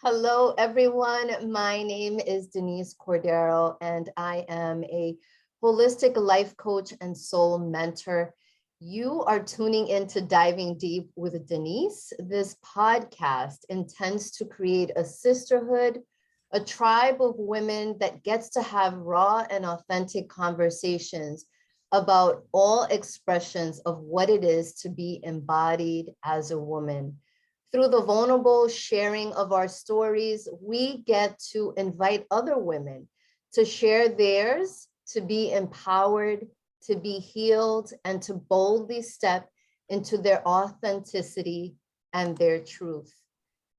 Hello, everyone. My name is Denise Cordero, and I am a holistic life coach and soul mentor. You are tuning into Diving Deep with Denise. This podcast intends to create a sisterhood, a tribe of women that gets to have raw and authentic conversations about all expressions of what it is to be embodied as a woman. Through the vulnerable sharing of our stories, we get to invite other women to share theirs, to be empowered, to be healed, and to boldly step into their authenticity and their truth.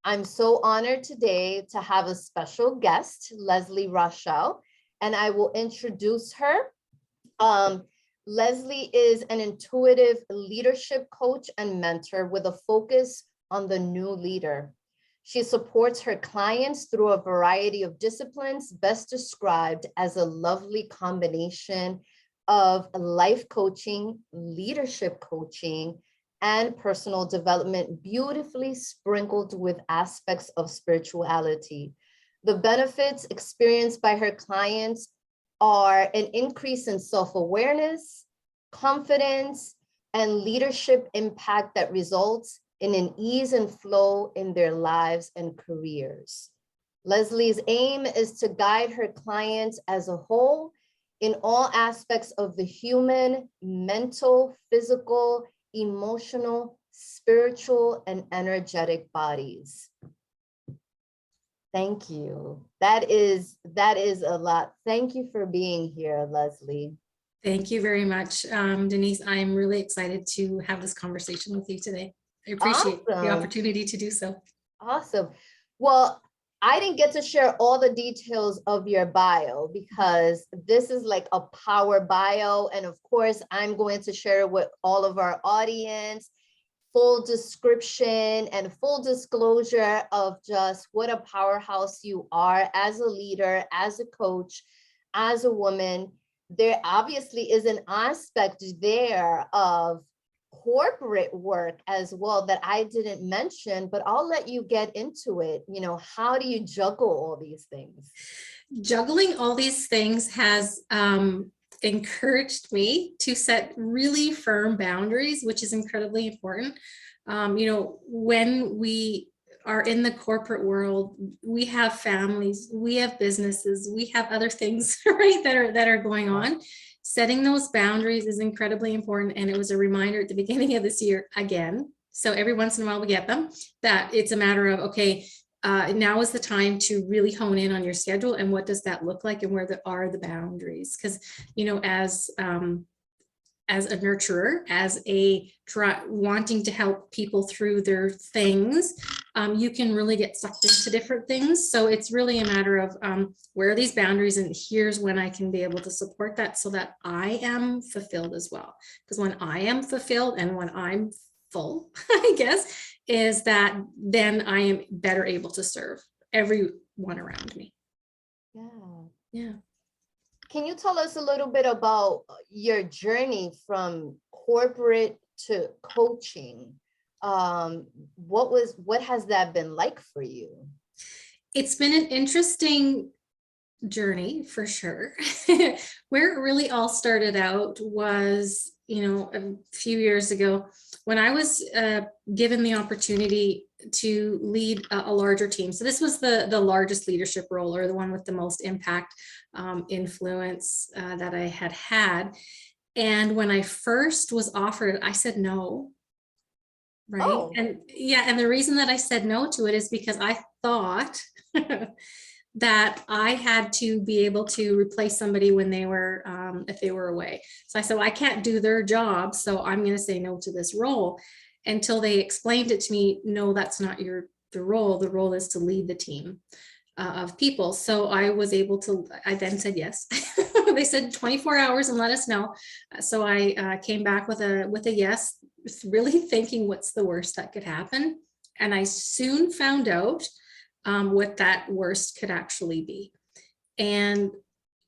I'm so honored today to have a special guest, Leslie Rochelle, and I will introduce her. Leslie is an intuitive leadership coach and mentor with a focus on the new leader. She supports her clients through a variety of disciplines, best described as a lovely combination of life coaching, leadership coaching, and personal development, beautifully sprinkled with aspects of spirituality. The benefits experienced by her clients are an increase in self-awareness, confidence, and leadership impact that results in an ease and flow in their lives and careers. Leslie's aim is to guide her clients as a whole in all aspects of the human, mental, physical, emotional, spiritual, and energetic bodies. Thank you. That is a lot. Thank you for being here, Leslie. Thank you very much, Denise. I'm really excited to have this conversation with you today. I appreciate the opportunity to do so. Awesome. Well, I didn't get to share all the details of your bio because this is like a power bio. And of course, I'm going to share it with all of our audience, full description and full disclosure of just what a powerhouse you are as a leader, as a coach, as a woman. There obviously is an aspect there of corporate work as well that I didn't mention, but I'll let you get into it. You know, how do you juggle all these things? Juggling all these things has encouraged me to set really firm boundaries, which is incredibly important. When we are in the corporate world, we have families, we have businesses, we have other things, right, that are going on. Setting those boundaries is incredibly important. And it was a reminder at the beginning of this year again. So every once in a while we get them, that it's a matter of, okay, now is the time to really hone in on your schedule and what does that look like and where are the boundaries? Because, as a nurturer, as a wanting to help people through their things, you can really get sucked into different things. So it's really a matter of where are these boundaries, and here's when I can be able to support that so that I am fulfilled as well. Because when I am fulfilled and when I'm full, I guess, is that then I am better able to serve everyone around me. Yeah. Can you tell us a little bit about your journey from corporate to coaching? What has that been like for you? It's been an interesting journey for sure. Where it really all started out was, a few years ago when I was given the opportunity to lead a larger team. So this was the largest leadership role, or the one with the most impact, influence that I had. And when I first was offered, I said no. Right. Oh. And the reason that I said no to it is because I thought that I had to be able to replace somebody when they were, if they were away. So I said, well, I can't do their job, so I'm going to say no to this role. Until they explained it to me, no, that's not the role. The role is to lead the team of people. So I was able to, I then said yes. They said 24 hours and let us know. So I came back with a yes, really thinking what's the worst that could happen. And I soon found out what that worst could actually be. And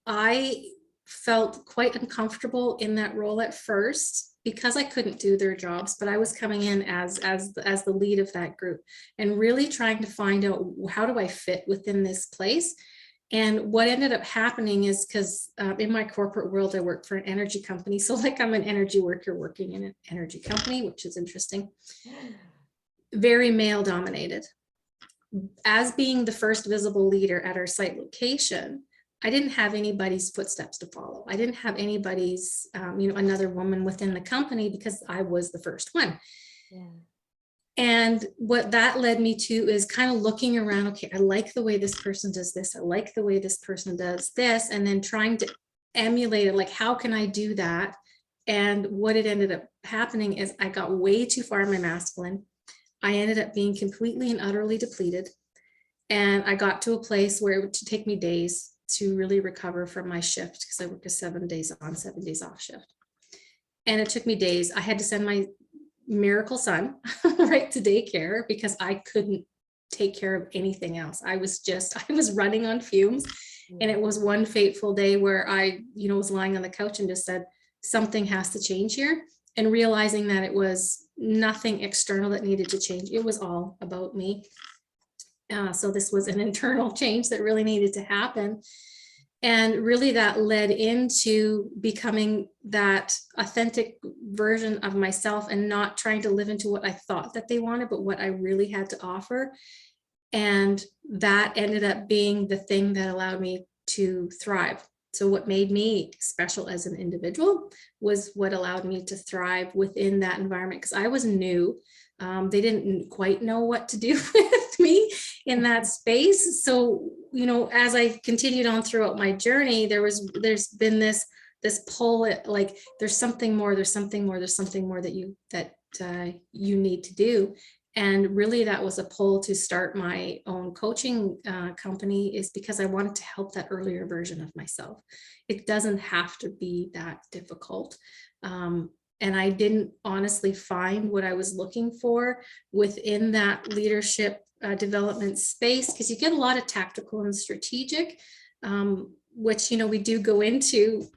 I felt quite uncomfortable in that role at first because I couldn't do their jobs, but I was coming in as the lead of that group and really trying to find out, how do I fit within this place? And what ended up happening is, because in my corporate world, I work for an energy company. So like, I'm an energy worker working in an energy company, which is interesting. Very male dominated. As being the first visible leader at our site location, I didn't have anybody's footsteps to follow. I didn't have anybody's, another woman within the company, because I was the first one. Yeah. And what that led me to is kind of looking around. Okay, I like the way this person does this. I like the way this person does this. And then trying to emulate it. Like, how can I do that? And what it ended up happening is I got way too far in my masculine. I ended up being completely and utterly depleted. And I got to a place where it would take me days to really recover from my shift, because I work a 7 days on, 7 days off shift. And it took me days. I had to send my miracle son right to daycare because I couldn't take care of anything else. I was running on fumes. And it was one fateful day where I, was lying on the couch and just said, something has to change here. And realizing that it was nothing external that needed to change. It was all about me. So this was an internal change that really needed to happen. And really that led into becoming that authentic version of myself, and not trying to live into what I thought that they wanted, but what I really had to offer. And that ended up being the thing that allowed me to thrive. So what made me special as an individual was what allowed me to thrive within that environment, because I was new. They didn't quite know what to do with me in that space. So, as I continued on throughout my journey, there's been this pull at, like, there's something more that you need to do. And really that was a pull to start my own coaching company, is because I wanted to help that earlier version of myself. It doesn't have to be that difficult. And I didn't honestly find what I was looking for within that leadership development space, because you get a lot of tactical and strategic, which, we do go into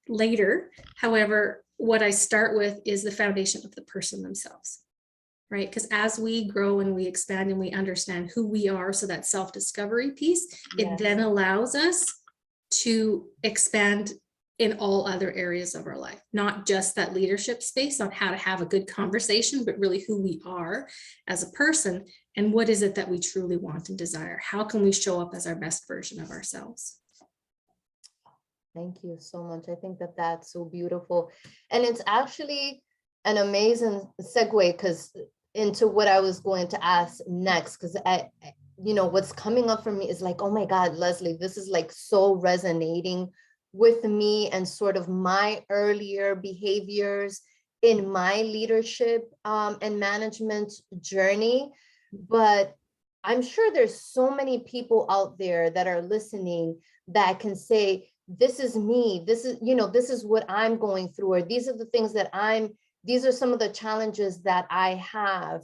later. However, what I start with is the foundation of the person themselves. Right? Because as we grow and we expand and we understand who we are, so that self-discovery piece, Yes. It then allows us to expand in all other areas of our life, not just that leadership space on how to have a good conversation, but really who we are as a person, and what is it that we truly want and desire. How can we show up as our best version of ourselves? Thank you so much. I think that that's so beautiful. And it's actually an amazing segue into what I was going to ask next, because what's coming up for me is like, oh my God, Leslie, this is like so resonating with me and sort of my earlier behaviors in my leadership and management journey. But I'm sure there's so many people out there that are listening that can say, this is me, this is what I'm going through, or these are the things that these are some of the challenges that I have.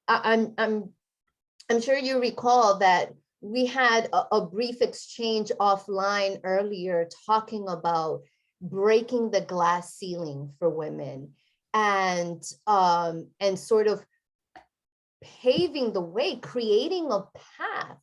I'm sure you recall that we had a brief exchange offline earlier talking about breaking the glass ceiling for women, and sort of paving the way, creating a path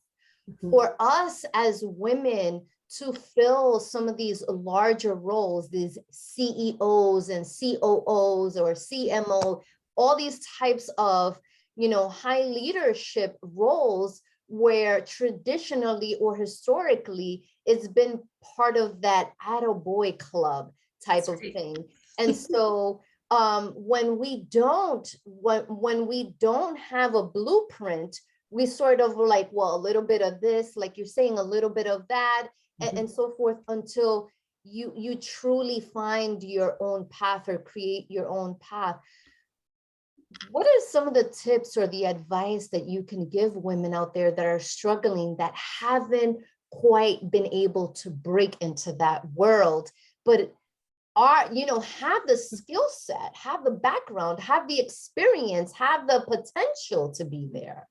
for us as women to fill some of these larger roles, these CEOs and COOs or CMO, all these types of, high leadership roles, where traditionally or historically it's been part of that attaboy club type of thing. And so when we don't have a blueprint, we sort of like, well, a little bit of this, like you're saying, a little bit of that, and so forth, until you truly find your own path or create your own path. What are some of the tips or the advice that you can give women out there that are struggling, that haven't quite been able to break into that world, but are, have the skill set, have the background, have the experience, have the potential to be there?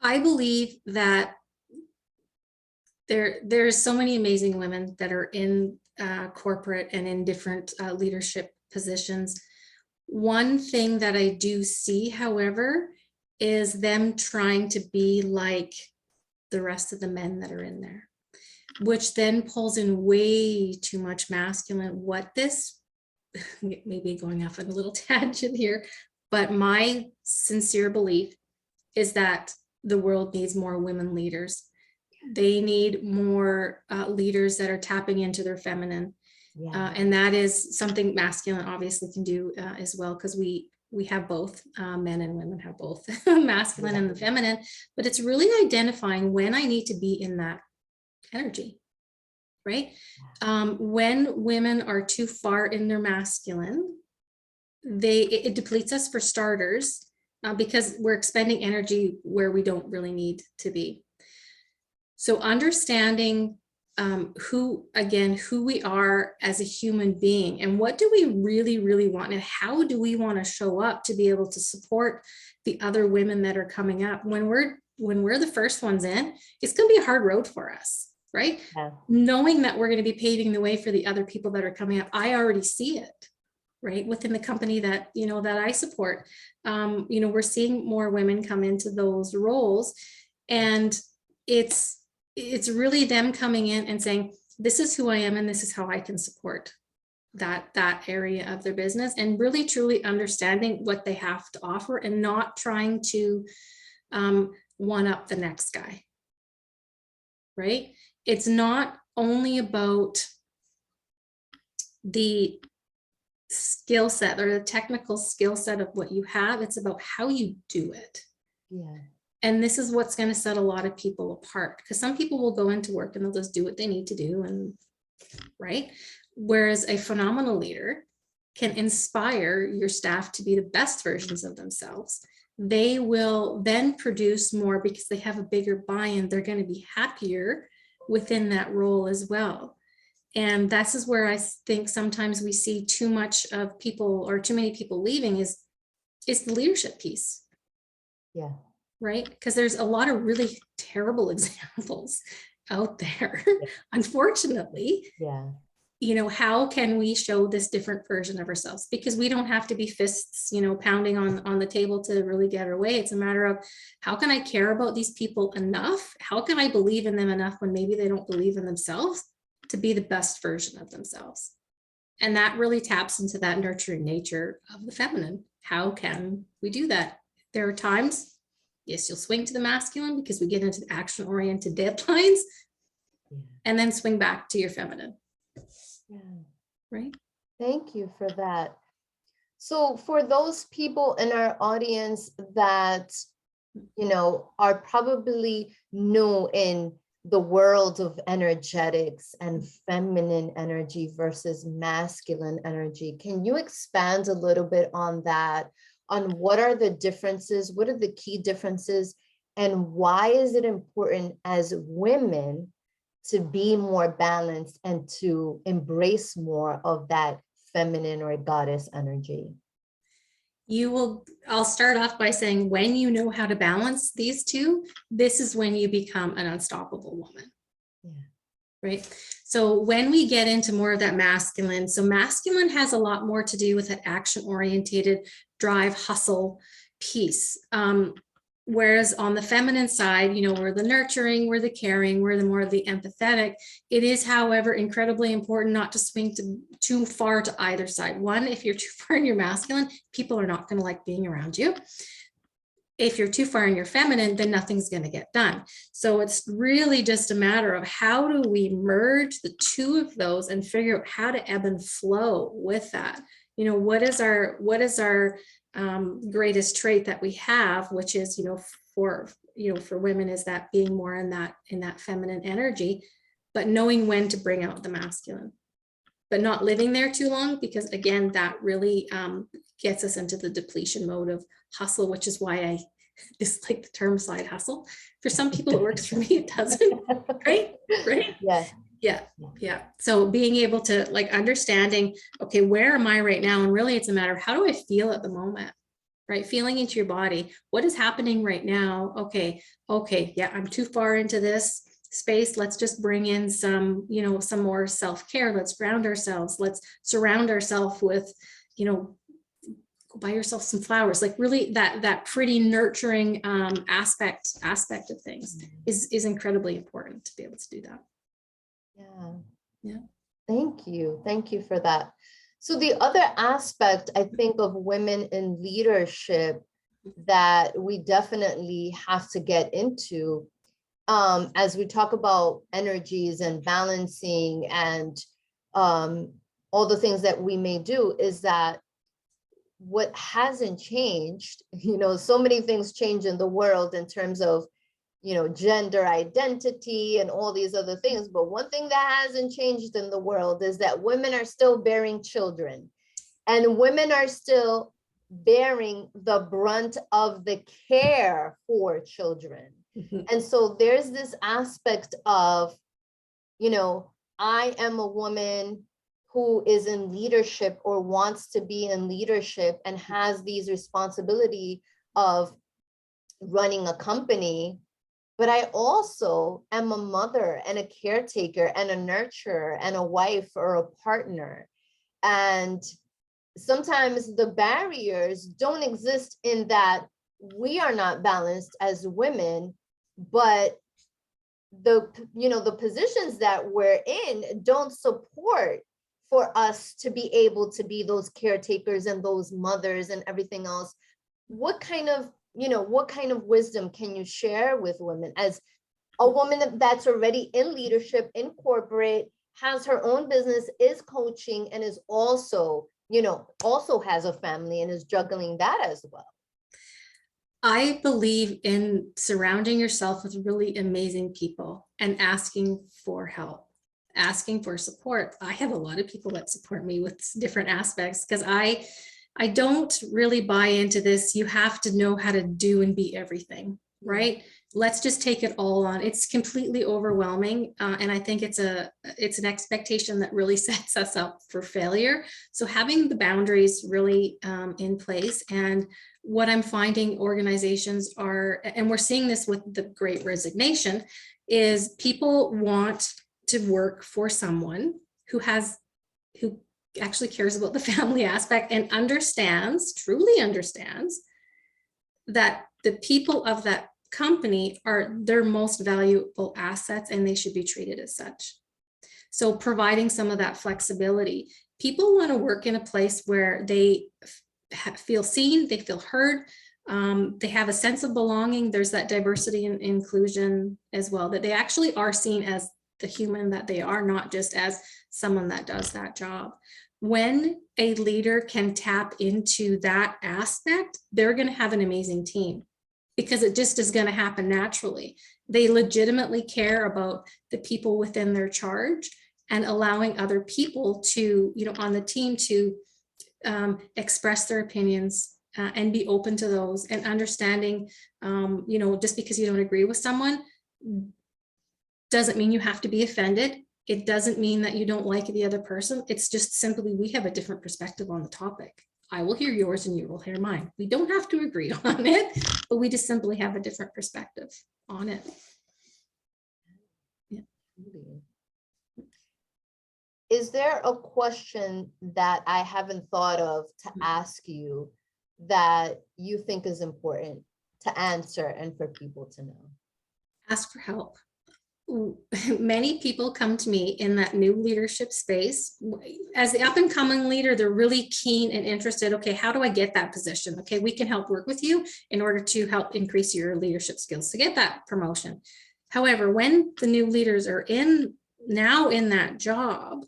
I believe that there's so many amazing women that are in corporate and in different leadership positions. One thing that I do see, however, is them trying to be like the rest of the men that are in there, which then pulls in way too much masculine. What this, maybe going off on a little tangent here, but my sincere belief is that the world needs more women leaders. They need more leaders that are tapping into their feminine. Yeah. And that is something masculine obviously can do as well, because we have both, men and women have both masculine and the feminine, but it's really identifying when I need to be in that energy, right? When women are too far in their masculine, it depletes us for starters, because we're expending energy where we don't really need to be. So understanding who we are as a human being, and what do we really want, and how do we want to show up to be able to support the other women that are coming up. When we're the first ones in, it's going to be a hard road for us, right? Yeah. Knowing that we're going to be paving the way for the other people that are coming up. I already see it, right, within the company that that I support. We're seeing more women come into those roles, and it's really them coming in and saying, this is who I am and this is how I can support that area of their business, and really truly understanding what they have to offer, and not trying to one up the next guy, right? It's not only about the skill set or the technical skill set of what you have, it's about how you do it. Yeah. And this is what's going to set a lot of people apart, because some people will go into work and they'll just do what they need to do, and right. Whereas a phenomenal leader can inspire your staff to be the best versions of themselves. They will then produce more because they have a bigger buy-in. They're going to be happier within that role as well. And this is where I think sometimes we see too much of people, or too many people leaving, is the leadership piece. Yeah. Right? Because there's a lot of really terrible examples out there, unfortunately. Yeah. How can we show this different version of ourselves? Because we don't have to be fists, pounding on the table to really get our way. It's a matter of, how can I care about these people enough? How can I believe in them enough when maybe they don't believe in themselves, to be the best version of themselves? And that really taps into that nurturing nature of the feminine. How can we do that? There are times, yes, you'll swing to the masculine because we get into the action-oriented deadlines, and then swing back to your feminine. Yeah. Right? Thank you for that. So for those people in our audience that, are probably new in the world of energetics and feminine energy versus masculine energy, can you expand a little bit on that? On what are the differences? What are the key differences? And why is it important as women to be more balanced and to embrace more of that feminine or goddess energy? I'll start off by saying, when you know how to balance these two, this is when you become an unstoppable woman. Yeah. Right? So when we get into more of that masculine, so masculine has a lot more to do with that action-oriented drive, hustle piece. Whereas on the feminine side, we're the nurturing, we're the caring, we're the more of the empathetic. It is, however, incredibly important not to swing too far to either side. One, if you're too far in your masculine, people are not going to like being around you. If you're too far in your feminine, then nothing's going to get done. So it's really just a matter of, how do we merge the two of those and figure out how to ebb and flow with that? What is our greatest trait that we have, which is, for women, is that being more in that feminine energy, but knowing when to bring out the masculine, but not living there too long, because again, that really gets us into the depletion mode of hustle, which is why I dislike the term side hustle. For some people it works, for me it doesn't. Right? Yeah. So being able to understanding, okay, where am I right now? And really it's a matter of, how do I feel at the moment? Right? Feeling into your body. What is happening right now? Okay. Yeah, I'm too far into this space. Let's just bring in some more self-care. Let's ground ourselves. Let's surround ourselves with go buy yourself some flowers. Like really that pretty nurturing aspect of things is incredibly important to be able to do that. Yeah. Thank you for that. So the other aspect, I think, of women in leadership that we definitely have to get into, as we talk about energies and balancing and all the things that we may do, is that what hasn't changed, so many things change in the world in terms of, gender identity and all these other things. But one thing that hasn't changed in the world is that women are still bearing children, and women are still bearing the brunt of the care for children. And so there's this aspect of, I am a woman who is in leadership or wants to be in leadership and has these responsibility of running a company, but I also am a mother and a caretaker and a nurturer and a wife or a partner. And sometimes the barriers don't exist in that we are not balanced as women, but the positions that we're in don't support for us to be able to be those caretakers and those mothers and everything else. What kind of wisdom can you share with women, as a woman that's already in leadership, in corporate, has her own business, is coaching, and is also has a family and is juggling that as well? I believe in surrounding yourself with really amazing people and asking for help, asking for support. I have a lot of people that support me with different aspects, because I don't really buy into this. You have to know how to do and be everything, right? Let's just take it all on. It's completely overwhelming. And I think it's an expectation that really sets us up for failure. So having the boundaries really in place. And what I'm finding organizations are, and we're seeing this with the Great Resignation, is people want to work for someone who actually cares about the family aspect and truly understands that the people of that company are their most valuable assets and they should be treated as such. So providing some of that flexibility. People want to work in a place where they feel seen, they feel heard, they have a sense of belonging. There's that diversity and inclusion as well, that they actually are seen as the human that they are, not just as someone that does that job. When a leader can tap into that aspect, they're going to have an amazing team, because it just is going to happen naturally. They legitimately care about the people within their charge and allowing other people to, on the team to express their opinions and be open to those, and understanding, just because you don't agree with someone doesn't mean you have to be offended. It doesn't mean that you don't like the other person. It's just simply, we have a different perspective on the topic. I will hear yours and you will hear mine. We don't have to agree on it, but we just simply have a different perspective on it. Yeah. Is there a question that I haven't thought of to ask you that you think is important to answer and for people to know? Ask for help. Many people come to me in that new leadership space. As the up and coming leader, they're really keen and interested. Okay, how do I get that position? Okay, we can help work with you in order to help increase your leadership skills to get that promotion. However, when the new leaders are now in that job,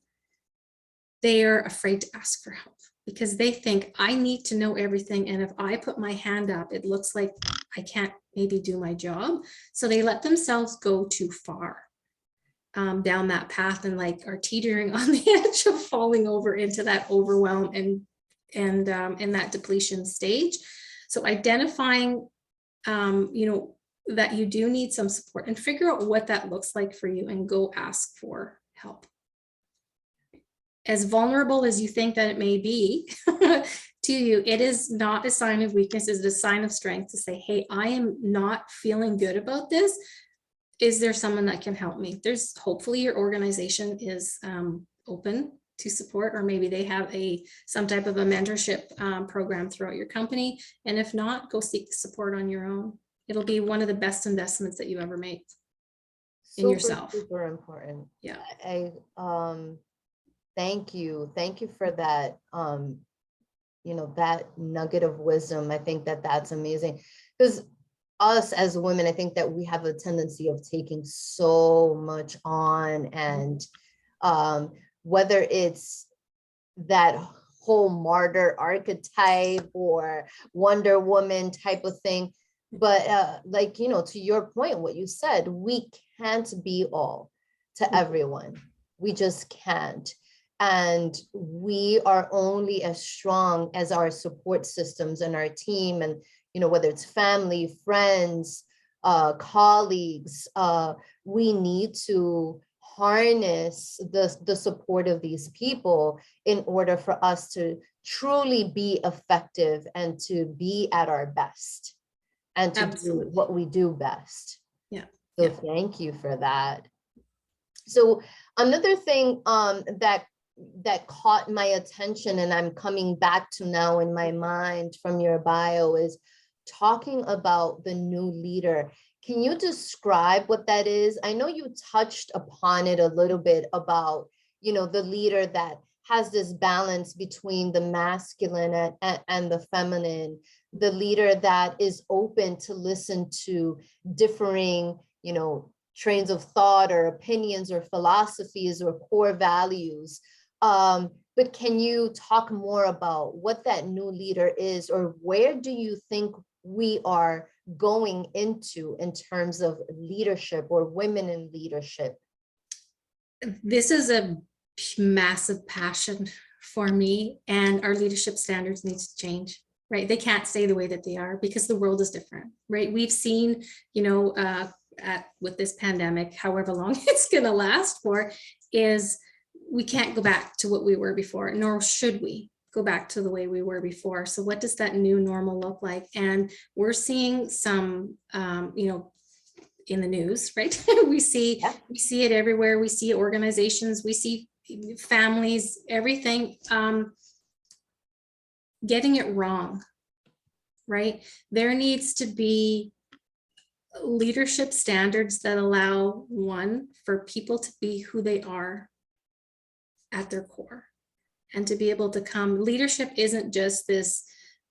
they are afraid to ask for help, because they think, I need to know everything. And if I put my hand up, it looks like I can't maybe do my job. So they let themselves go too far down that path, and are teetering on the edge of falling over into that overwhelm and in that depletion stage. So identifying, that you do need some support, and figure out what that looks like for you, and go ask for help. As vulnerable as you think that it may be to you, it is not a sign of weakness. It's a sign of strength to say, hey, I am not feeling good about this. Is there someone that can help me? Hopefully your organization is open to support, or maybe they have some type of a mentorship program throughout your company. And if not, go seek the support on your own. It'll be one of the best investments that you ever make in yourself. Super important. Yeah. I thank you for that, you know, that nugget of wisdom. I think that that's amazing, because us as women, I think that we have a tendency of taking so much on, and whether it's that whole martyr archetype or Wonder Woman type of thing. But like, you know, to your point, what you said, we can't be all to everyone. We just can't. And we are only as strong as our support systems and our team, and, you know, whether it's family, friends, colleagues, we need to harness the support of these people in order for us to truly be effective and to be at our best and to do what we do best. Yeah. So thank you for that. So another thing that caught my attention, and I'm coming back to now in my mind from your bio, is talking about the new leader. Can you describe what that is? I know you touched upon it a little bit about, you know, the leader that has this balance between the masculine and the feminine, the leader that is open to listen to differing, you know, trains of thought or opinions or philosophies or core values. But can you talk more about what that new leader is, or where do you think we are going into in terms of leadership or women in leadership? This is a massive passion for me, and our leadership standards need to change, right? They can't stay the way that they are because the world is different, right? We've seen, you know, with this pandemic, however long it's going to last for, is we can't go back to what we were before, nor should we go back to the way we were before. So what does that new normal look like? And we're seeing some, you know, in the news, right? we see it everywhere. We see organizations, we see families, everything getting it wrong, right? There needs to be leadership standards that allow, one, for people to be who they are at their core, and to be able to come. Leadership isn't just this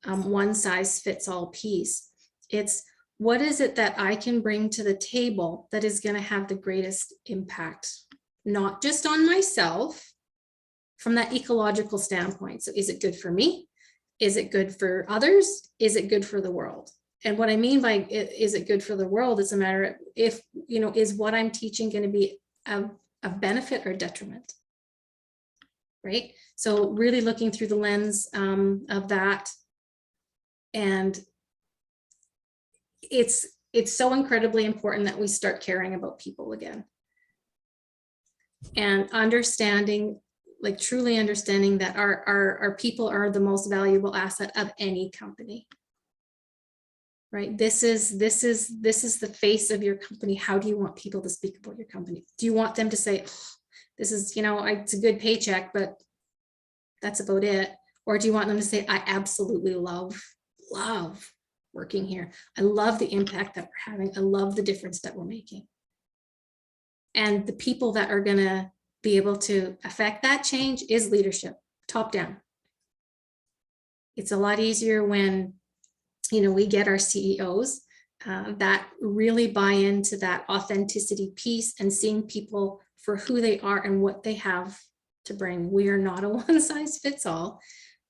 one size fits all piece. It's what is it that I can bring to the table that is going to have the greatest impact, not just on myself from that ecological standpoint. So is it good for me? Is it good for others? Is it good for the world? And what I mean by is it good for the world is a matter of if, you know, is what I'm teaching going to be of benefit or detriment? Right? So really looking through the lens of that. And it's so incredibly important that we start caring about people again. And understanding, like truly understanding that our people are the most valuable asset of any company. Right? This is the face of your company. How do you want people to speak about your company? Do you want them to say, oh, this is, you know, it's a good paycheck, but that's about it? Or do you want them to say, I absolutely love working here. I love the impact that we're having. I love the difference that we're making. And the people that are going to be able to affect that change is leadership, top down. It's a lot easier when, you know, we get our CEOs that really buy into that authenticity piece and seeing people for who they are and what they have to bring. We are not a one size fits all.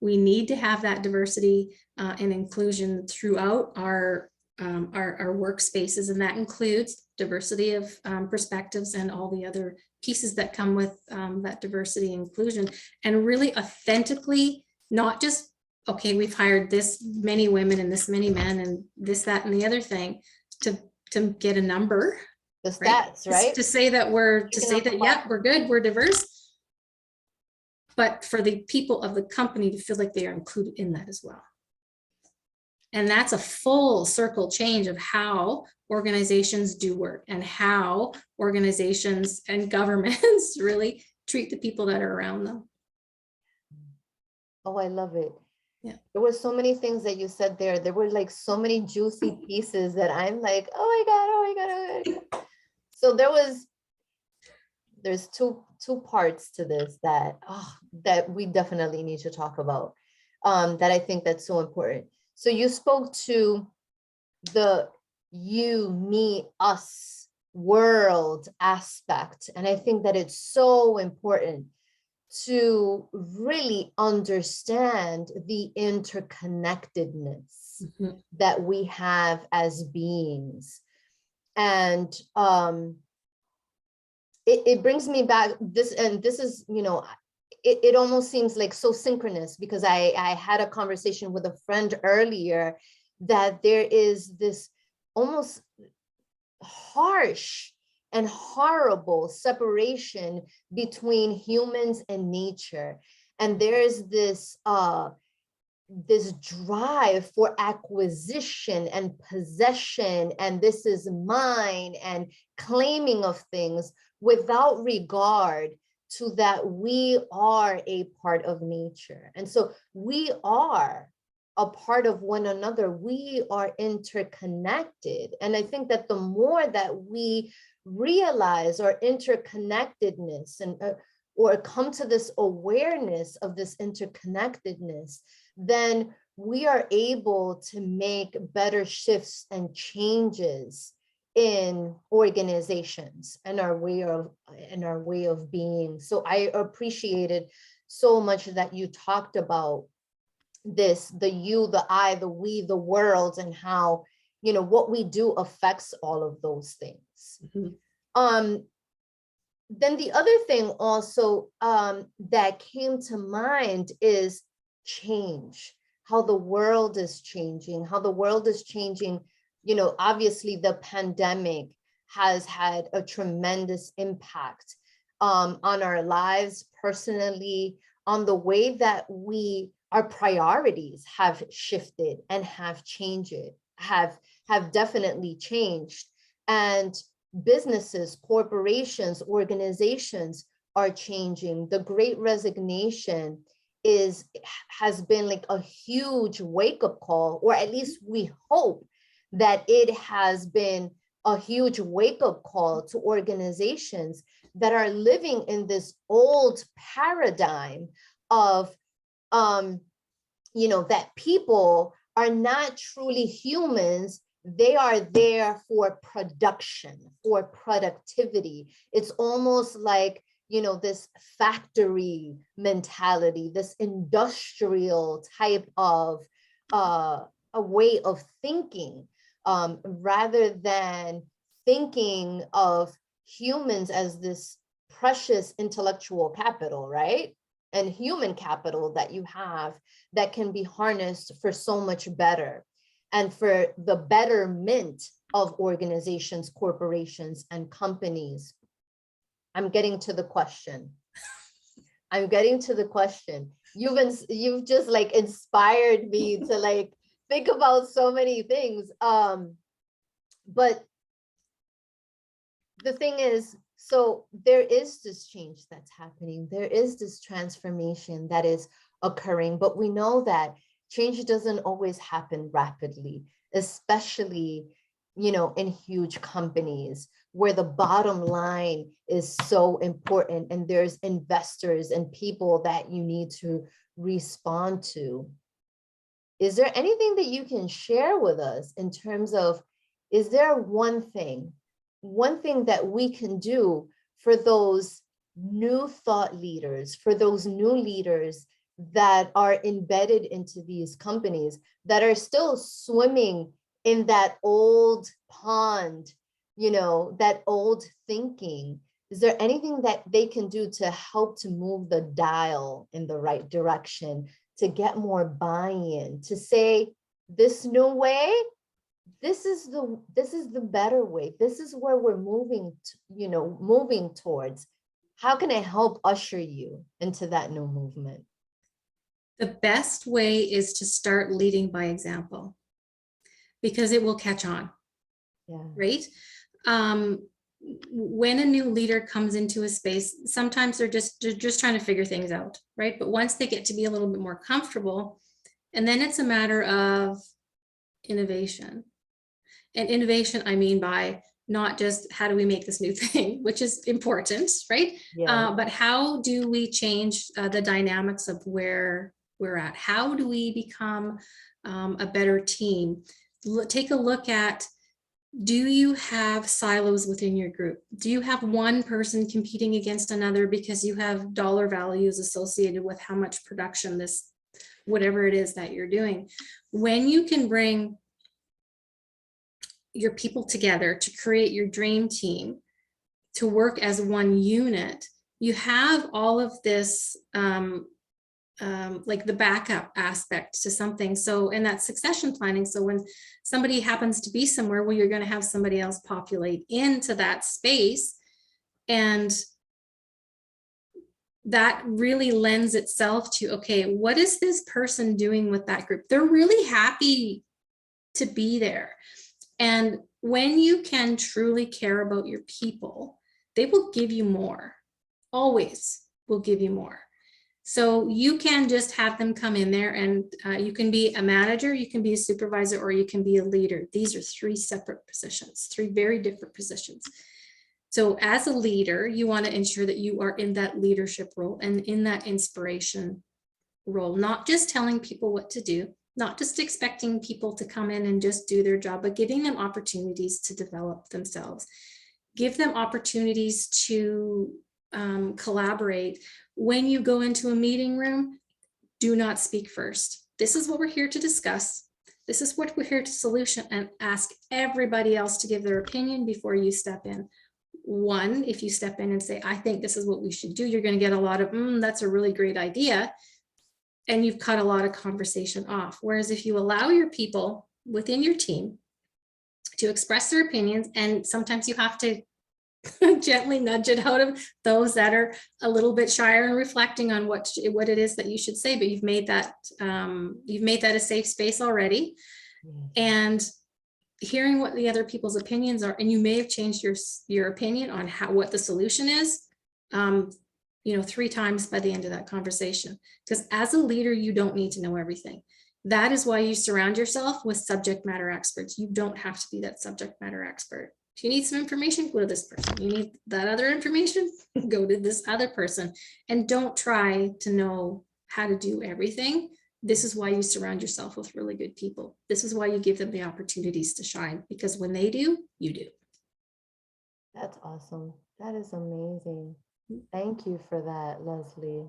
We need to have that diversity and inclusion throughout our workspaces, and that includes diversity of perspectives and all the other pieces that come with that diversity and inclusion, and really authentically, not just, okay, we've hired this many women and this many men and this, that, and the other thing to get a number. The stats, right? To say that yeah, we're good, we're diverse. But for the people of the company to feel like they are included in that as well. And that's a full circle change of how organizations do work and how organizations and governments really treat the people that are around them. Oh, I love it. Yeah. There were so many things that you said there. There were like so many juicy pieces that I'm like, oh my God, oh my God, oh my God. So there's two parts to this that that we definitely need to talk about. That I think that's so important. So you spoke to the you, me, us world aspect. And I think that it's so important to really understand the interconnectedness that we have as beings. And it brings me back this, and this is, you know, it almost seems like so synchronous, because I had a conversation with a friend earlier that there is this almost harsh and horrible separation between humans and nature. And there's this this drive for acquisition and possession, and this is mine, and claiming of things without regard to that we are a part of nature. And so we are a part of one another. We are interconnected. And I think that the more that we realize our interconnectedness and or come to this awareness of this interconnectedness, then we are able to make better shifts and changes in organizations and our way of being. So I appreciated so much that you talked about this, the you, the I, the we, the world, and how, you know, what we do affects all of those things. Then the other thing also that came to mind is change, how the world is changing, you know, obviously the pandemic has had a tremendous impact on our lives personally, on the way that our priorities have shifted and have changed, have definitely changed. And businesses, corporations, organizations are changing. The Great Resignation has been like a huge wake-up call, or at least we hope that it has been a huge wake-up call to organizations that are living in this old paradigm of you know, that people are not truly humans. They are there for production, for productivity. It's almost like, you know, this factory mentality, this industrial type of a way of thinking, rather than thinking of humans as this precious intellectual capital, right? And human capital that you have that can be harnessed for so much better and for the betterment of organizations, corporations, and companies. I'm getting to the question. You've just like inspired me to like think about so many things. But the thing is, so there is this change that's happening. There is this transformation that is occurring, but we know that change doesn't always happen rapidly, especially, you know, in huge companies where the bottom line is so important and there's investors and people that you need to respond to. Is there anything that you can share with us in terms of, is there one thing that we can do for those new thought leaders, for those new leaders that are embedded into these companies that are still swimming in that old pond, you know, that old thinking? Is there anything that they can do to help to move the dial in the right direction, to get more buy-in, to say this new way, this is the better way. This is where we're moving, moving towards. How can I help usher you into that new movement? The best way is to start leading by example, because it will catch on. Yeah. Right? when a new leader comes into a space, sometimes they're just trying to figure things out, right? But once they get to be a little bit more comfortable, and then it's a matter of innovation. And innovation, I mean by not just how do we make this new thing, which is important, right? Yeah. But how do we change the dynamics of where we're at? How do we become a better team? Take a look at, do you have silos within your group? Do you have one person competing against another because you have dollar values associated with how much production this, whatever it is that you're doing? When you can bring your people together to create your dream team, to work as one unit, you have all of this like the backup aspect to something. So in that succession planning, so when somebody happens to be somewhere, well, you're going to have somebody else populate into that space, and that really lends itself to, okay, what is this person doing with that group? They're really happy to be there. And when you can truly care about your people, they will give you more, always will give you more. So you can just have them come in there, and you can be a manager, you can be a supervisor, or you can be a leader. These are three separate positions, three very different positions. So as a leader, you want to ensure that you are in that leadership role and in that inspiration role, not just telling people what to do, not just expecting people to come in and just do their job, but giving them opportunities to develop themselves. Give them opportunities to collaborate. When you go into a meeting room, do not speak first. This is what we're here to discuss. This is what we're here to solution, and ask everybody else to give their opinion before you step in. One, if you step in and say, I think this is what we should do, you're going to get a lot of, that's a really great idea. And you've cut a lot of conversation off. Whereas if you allow your people within your team to express their opinions, and sometimes you have to gently nudge it out of those that are a little bit shyer and reflecting on what it is that you should say, but you've made that a safe space already. And hearing what the other people's opinions are, and you may have changed your opinion on what the solution is, 3 times by the end of that conversation. Because as a leader, you don't need to know everything. That is why you surround yourself with subject matter experts. You don't have to be that subject matter expert. If you need some information, go to this person. You need that other information, go to this other person. And don't try to know how to do everything. This is why you surround yourself with really good people. This is why you give them the opportunities to shine, because when they do, you do. That's awesome. That is amazing. Thank you for that, Leslie.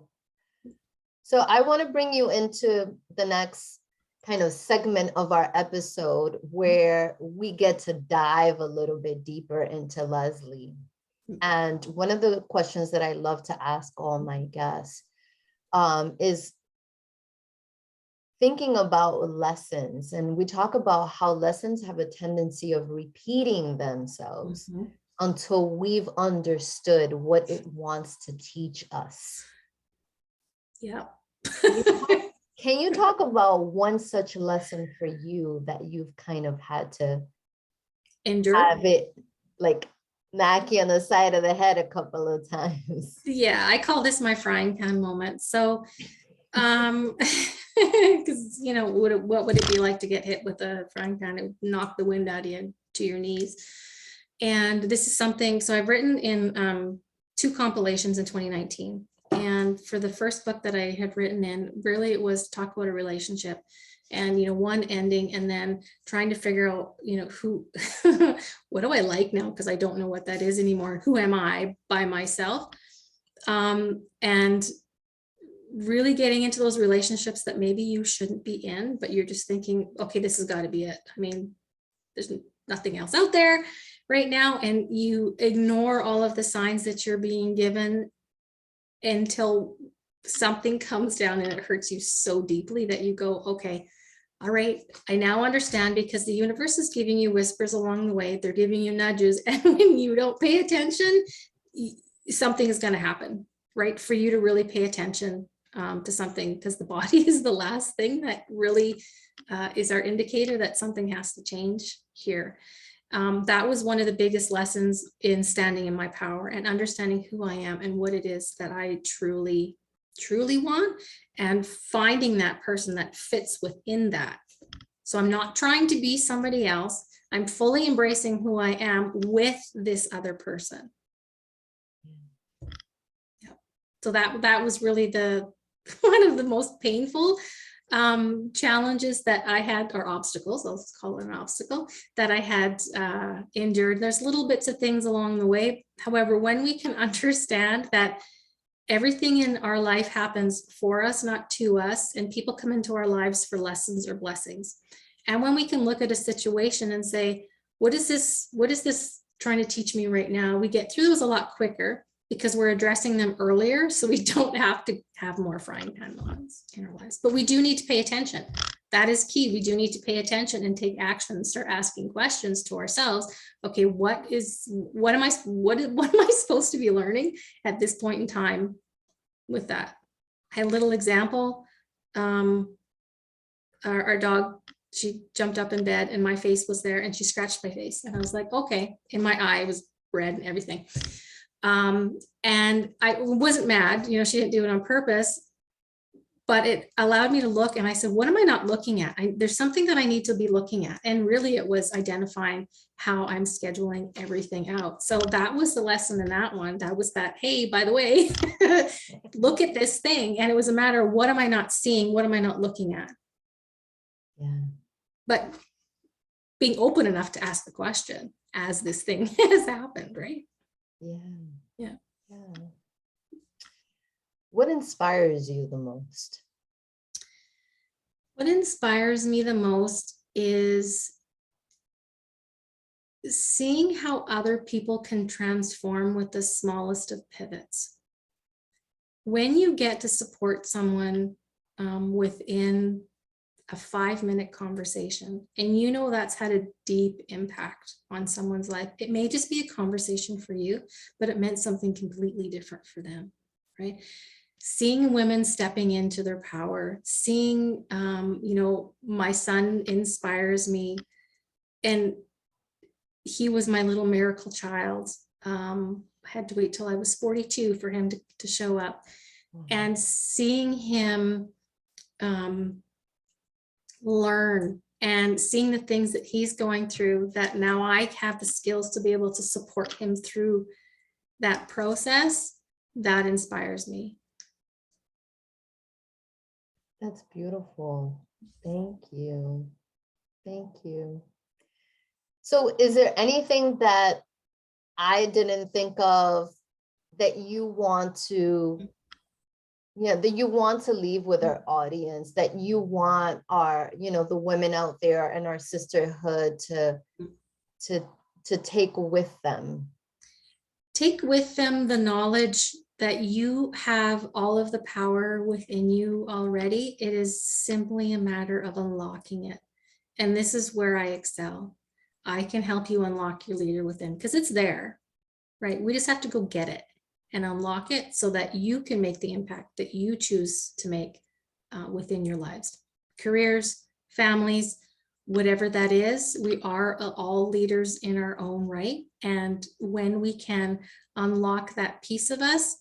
So I want to bring you into the next kind of segment of our episode where we get to dive a little bit deeper into Leslie. And one of the questions that I love to ask all my guests is thinking about lessons. And we talk about how lessons have a tendency of repeating themselves until we've understood what it wants to teach us. Yeah. Can you talk about one such lesson for you that you've kind of had to endure? Have it like knock you on the side of the head a couple of times? Yeah, I call this my frying pan moment. So, because what would it be like to get hit with a frying pan? It would knock the wind out of you to your knees. And this is something, so I've written in 2 compilations in 2019. And for the first book that I had written in, really it was talk about a relationship and, one ending, and then trying to figure out, who, what do I like now? Because I don't know what that is anymore. Who am I by myself? And really getting into those relationships that maybe you shouldn't be in, but you're just thinking, okay, this has got to be it. I mean, there's nothing else out there right now. And you ignore all of the signs that you're being given until something comes down and it hurts you so deeply that you go, okay, all right, I now understand, because the universe is giving you whispers along the way. They're giving you nudges. And when you don't pay attention, something is going to happen, right? For you to really pay attention to something, because the body is the last thing that really is our indicator that something has to change here. That was one of the biggest lessons in standing in my power and understanding who I am and what it is that I truly, truly want, and finding that person that fits within that. So I'm not trying to be somebody else. I'm fully embracing who I am with this other person. Yeah. So that was really the one of the most painful challenges that I had, or obstacles, I'll just call it an obstacle, that I had endured. There's little bits of things along the way. However, when we can understand that everything in our life happens for us, not to us, and people come into our lives for lessons or blessings. And when we can look at a situation and say, what is this trying to teach me right now? We get through those a lot quicker because we're addressing them earlier, so we don't have to have more frying pan moments in our lives. But we do need to pay attention. That is key. We do need to pay attention and take action and start asking questions to ourselves. Okay, what am I supposed to be learning at this point in time with that? I had a little example. Our dog, she jumped up in bed and my face was there and she scratched my face. And I was like, okay, in my eye, it was red and everything. And I wasn't mad, she didn't do it on purpose, but it allowed me to look. And I said, what am I not looking at? There's something that I need to be looking at. And really it was identifying how I'm scheduling everything out. So that was the lesson in that one. That was that, hey, by the way, look at this thing. And it was a matter of what am I not seeing? What am I not looking at? Yeah. But being open enough to ask the question as this thing has happened, right? Yeah. Yeah. Yeah. What inspires you the most? What inspires me the most is seeing how other people can transform with the smallest of pivots. When you get to support someone within a 5-minute conversation, and that's had a deep impact on someone's life. It may just be a conversation for you, but it meant something completely different for them, right? Seeing women stepping into their power, seeing, my son inspires me, and he was my little miracle child. I had to wait till I was 42 for him to show up. Mm-hmm. And seeing him learn and seeing the things that he's going through, that now I have the skills to be able to support him through that process, that inspires me. That's beautiful. Thank you. Thank you. So is there anything that I didn't think of that you want to leave with our audience, that you want our, the women out there and our sisterhood to take with them? Take with them the knowledge that you have all of the power within you already. It is simply a matter of unlocking it. And this is where I excel. I can help you unlock your leader within, because it's there, right? We just have to go get it and unlock it so that you can make the impact that you choose to make within your lives, careers, families, whatever that is. We are all leaders in our own right. And when we can unlock that piece of us,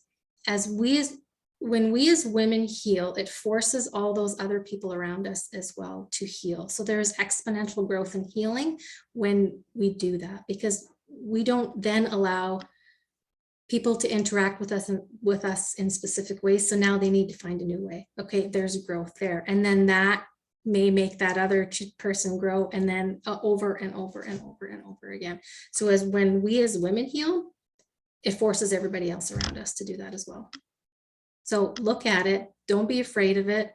when we as women heal, it forces all those other people around us as well to heal. So there's exponential growth and healing when we do that, because we don't then allow people to interact with us in specific ways. So now they need to find a new way. Okay, there's growth there. And then that may make that other person grow, and then over and over and over and over again. So when we as women heal, it forces everybody else around us to do that as well. So look at it. Don't be afraid of it.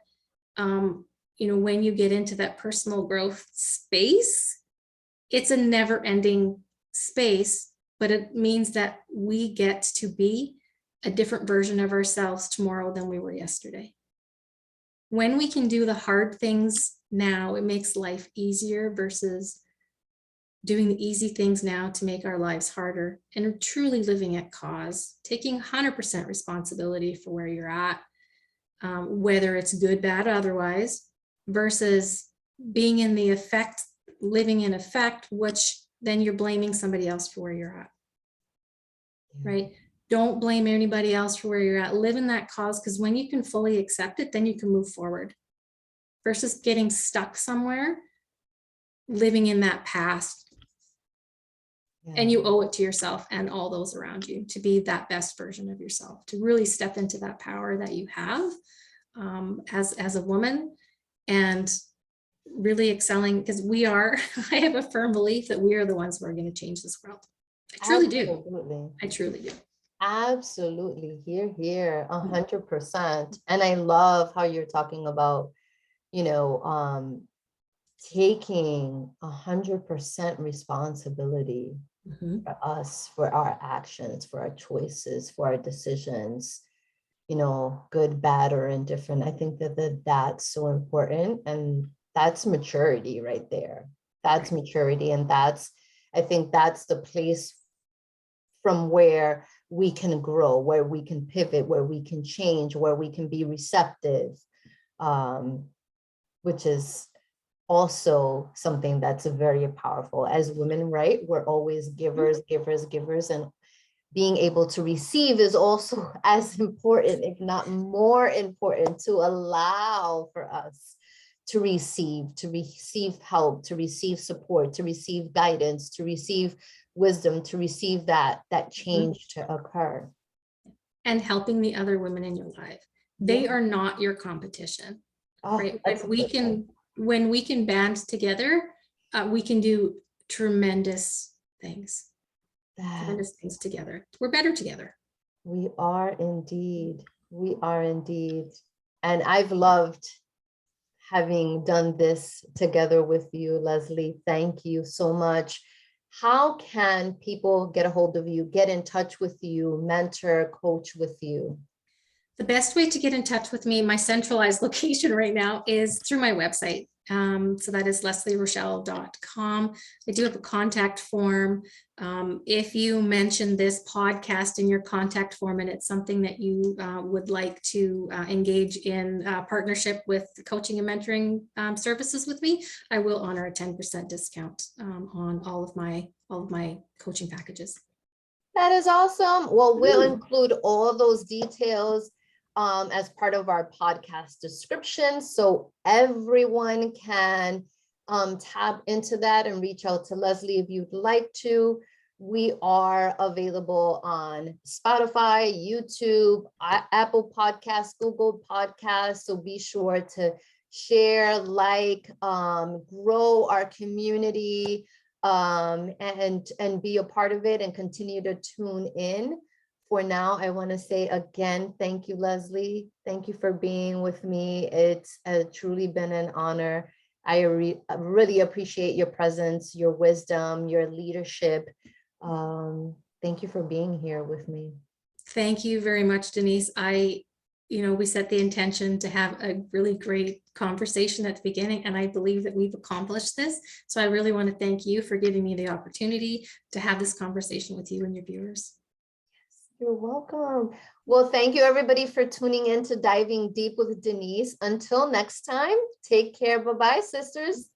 When you get into that personal growth space, it's a never-ending space, but it means that we get to be a different version of ourselves tomorrow than we were yesterday. When we can do the hard things now, it makes life easier versus doing the easy things now to make our lives harder, and truly living at cause, taking 100% responsibility for where you're at, whether it's good, bad, otherwise, versus being in the effect, living in effect, which then you're blaming somebody else for where you're at, right? Don't blame anybody else for where you're at. Live in that cause, because when you can fully accept it, then you can move forward versus getting stuck somewhere, living in that past. And you owe it to yourself and all those around you to be that best version of yourself, to really step into that power that you have as a woman, and really excelling, because I have a firm belief that we are the ones who are going to change this world. I truly do. I truly do. Absolutely. Here, 100%. And I love how you're talking about, taking 100% responsibility for us, for our actions, for our choices, for our decisions, good, bad, or indifferent. I think that's so important. And that's maturity right there. That's maturity. And I think that's the place from where we can grow, where we can pivot, where we can change, where we can be receptive, which is also something that's very powerful. As women, right? We're always givers, and being able to receive is also as important, if not more important, to allow for us to receive help, to receive support, to receive guidance, to receive wisdom, to receive that change to occur. And helping the other women in your life. They are not your competition, right? When we can band together, we can do tremendous things. Tremendous things together. We're better together. We are indeed. We are indeed. And I've loved having done this together with you, Leslie. Thank you so much. How can people get a hold of you, get in touch with you, mentor, coach with you? The best way to get in touch with me, my centralized location right now, is through my website. So that is leslierochelle.com. I do have a contact form. If you mention this podcast in your contact form and it's something that you would like to engage in partnership with coaching and mentoring services with me, I will honor a 10% discount on all of my coaching packages. That is awesome. Well, we'll include all those details as part of our podcast description, so everyone can tap into that and reach out to Leslie if you'd like to. We are available on Spotify, YouTube, Apple Podcasts, Google Podcasts, so be sure to share, grow our community, and be a part of it and continue to tune in. For now, I want to say again, thank you, Leslie. Thank you for being with me. It's truly been an honor. I really appreciate your presence, your wisdom, your leadership. Thank you for being here with me. Thank you very much, Denise. We set the intention to have a really great conversation at the beginning, and I believe that we've accomplished this. So I really want to thank you for giving me the opportunity to have this conversation with you and your viewers. You're welcome. Well, thank you everybody for tuning in to Diving Deep with Denise. Until next time, take care. Bye-bye, sisters.